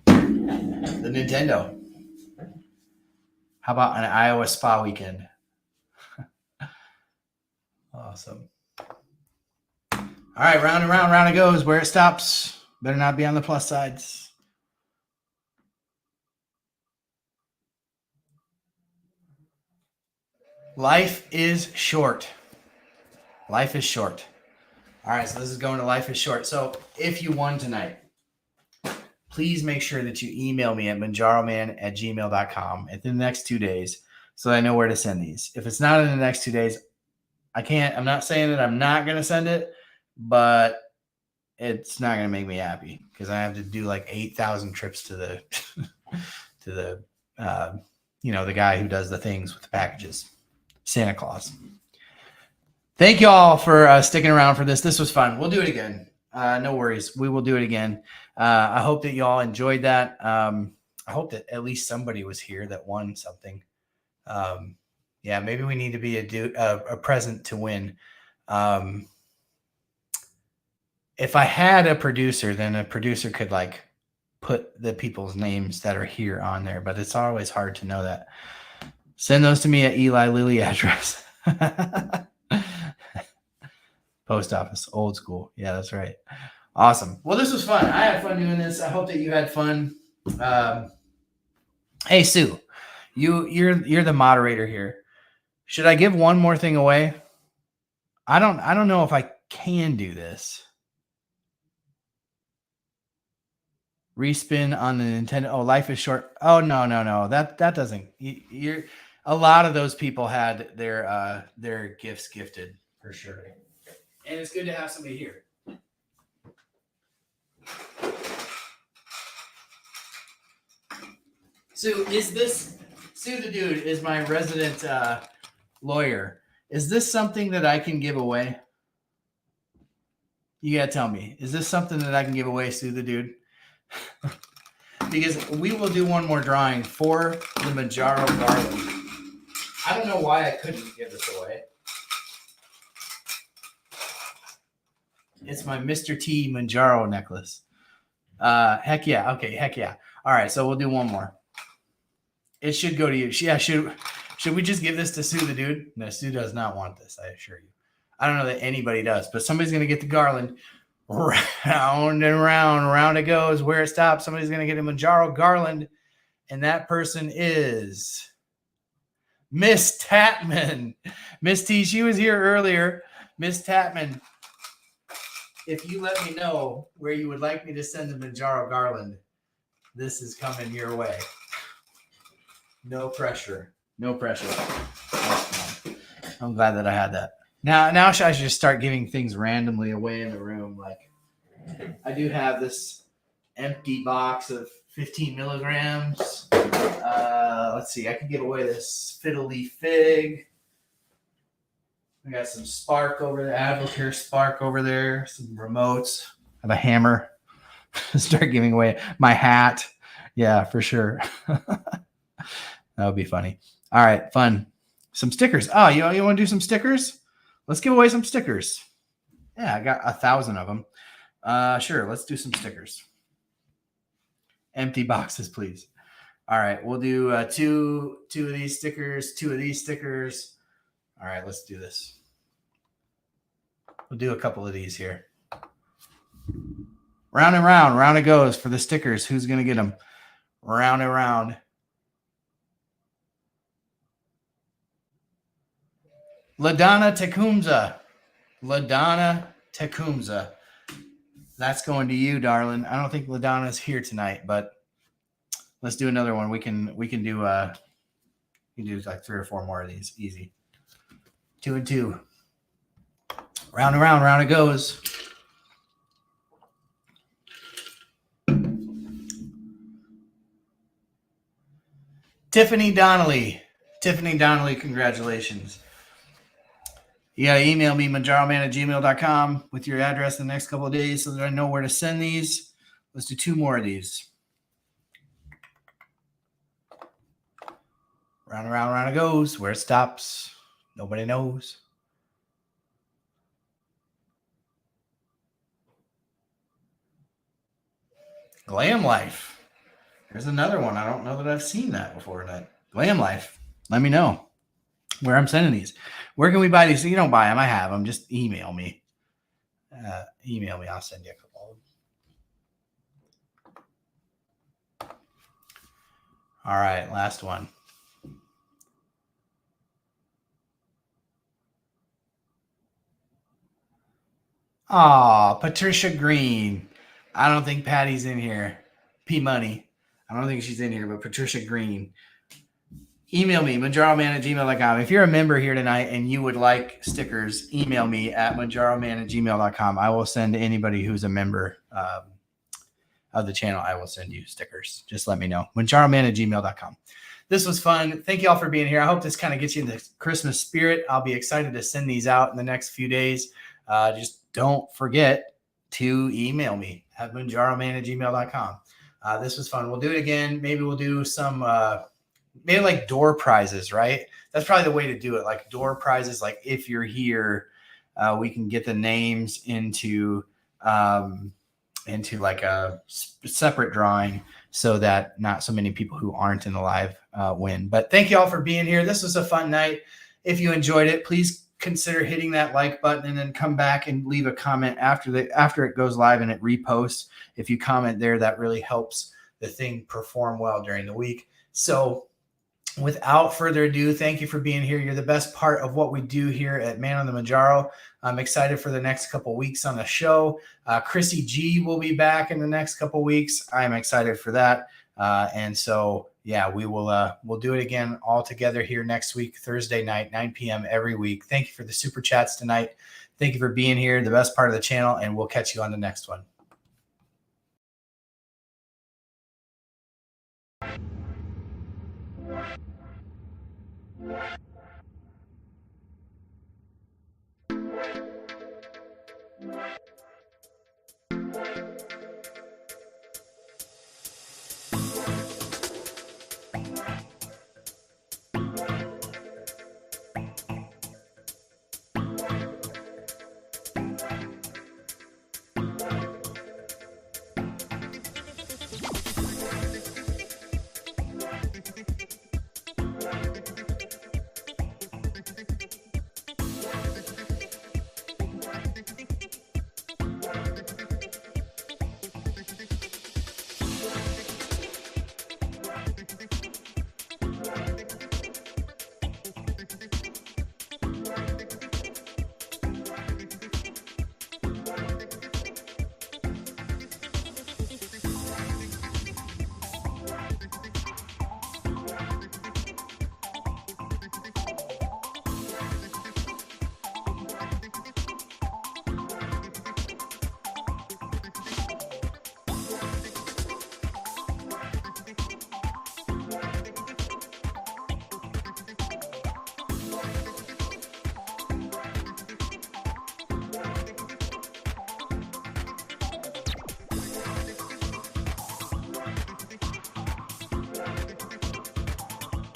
the Nintendo. How about an Iowa spa weekend? Awesome. All right, round and round, round it goes. Where it stops, better not be on the plus sides. Life is short. Life is short. All right, so this is going to Life is Short. So if you won tonight, please make sure that you email me at mounjaroman@gmail.com in the next 2 days so I know where to send these. If it's not in the next 2 days, I'm not saying that I'm not going to send it, but it's not going to make me happy because I have to do like 8,000 trips to the, the guy who does the things with the packages, Santa Claus. Thank you all for sticking around for this. This was fun. We'll do it again. No worries. We will do it again. I hope that you all enjoyed that. I hope that at least somebody was here that won something. Yeah, maybe we need to be a present to win. If I had a producer, then a producer could like put the people's names that are here on there, but it's always hard to know that. Send those to me at Eli Lilly address. Post office, old school. Yeah, that's right. Awesome. Well, this was fun. I had fun doing this. I hope that you had fun. Hey, Sue, you're the moderator here. Should I give one more thing away? I don't know if I can do this. Respin on the Nintendo. Oh, Life is Short. Oh, no. That doesn't. You're a lot of those people had their gifts gifted for sure. And it's good to have somebody here. Sue the dude is my resident lawyer. Is this something that I can give away? You gotta tell me. Is this something that I can give away, Sue the dude? Because we will do one more drawing for the Mounjaro garland. I don't know why I couldn't give this away. It's my Mr. T Mounjaro necklace. Heck yeah. Okay, heck yeah. All right, so we'll do one more. It should go to you. Yeah, should we just give this to Sue the dude? No, Sue does not want this, I assure you. I don't know that anybody does, but somebody's going to get the garland. Round and round it goes. Where it stops, somebody's going to get a Mounjaro garland, and that person is Miss Tatman. Miss T, she was here earlier. Miss Tatman, if you let me know where you would like me to send the Mounjaro garland, this is coming your way. No pressure. No pressure. I'm glad that I had that. Now I should just start giving things randomly away in the room. Like, I do have this empty box of 15 milligrams. Let's see. I can give away this Fiddly Fig. We got some Spark over there, Advocare Spark over there, some remotes. I have a hammer. Start giving away my hat. Yeah, for sure. That would be funny. All right, fun. Some stickers. Oh, you want to do some stickers? Let's give away some stickers. Yeah, I got 1,000 of them. Sure, let's do some stickers. Empty boxes, please. All right, we'll do two of these stickers, 2 of these stickers. All right, let's do this. We'll do a couple of these here. Round and round it goes for the stickers. Who's going to get them? Round and round. LaDonna Tecumseh. That's going to you, darling. I don't think LaDonna's here tonight, but let's do another one. We can do like 3 or 4 more of these. Easy. 2 and 2. Round and round it goes. Tiffany Donnelly, congratulations. You got to email me, mounjaroman@gmail.com, with your address in the next couple of days so that I know where to send these. Let's do 2 more of these. Round and round it goes. Where it stops, nobody knows. Glam Life. There's another one. I don't know that I've seen that before. That Glam Life. Let me know where I'm sending these. Where can we buy these? So you don't buy them. I have them. Just email me. I'll send you a couple of them. All right. Last one. Oh, Patricia Green. I don't think Patty's in here. P Money. I don't think she's in here, but Patricia Green. Email me, mounjaroman@gmail.com. If you're a member here tonight and you would like stickers, email me at mounjaroman@gmail.com. I will send anybody who's a member of the channel. I will send you stickers. Just let me know. mounjaroman@gmail.com. This was fun. Thank you all for being here. I hope this kind of gets you in the Christmas spirit. I'll be excited to send these out in the next few days. Just don't forget to email me at mounjaroman@gmail.com. This was fun. We'll do it again. Maybe we'll do some, maybe like door prizes, right? That's probably the way to do it. Like door prizes. Like if you're here, we can get the names into like a separate drawing so that not so many people who aren't in the live win. But thank you all for being here. This was a fun night. If you enjoyed it, please consider hitting that like button and then come back and leave a comment after it goes live and it reposts. If you comment there, that really helps the thing perform well during the week. So without further ado, thank you for being here. You're the best part of what we do here at Man on the Mounjaro. I'm excited for the next couple weeks on the show. Chrissy G will be back in the next couple weeks. I'm excited for that. And so, yeah, we'll do it again all together here next week, Thursday night, 9 p.m. every week. Thank you for the super chats tonight. Thank you for being here, the best part of the channel, and we'll catch you on the next one.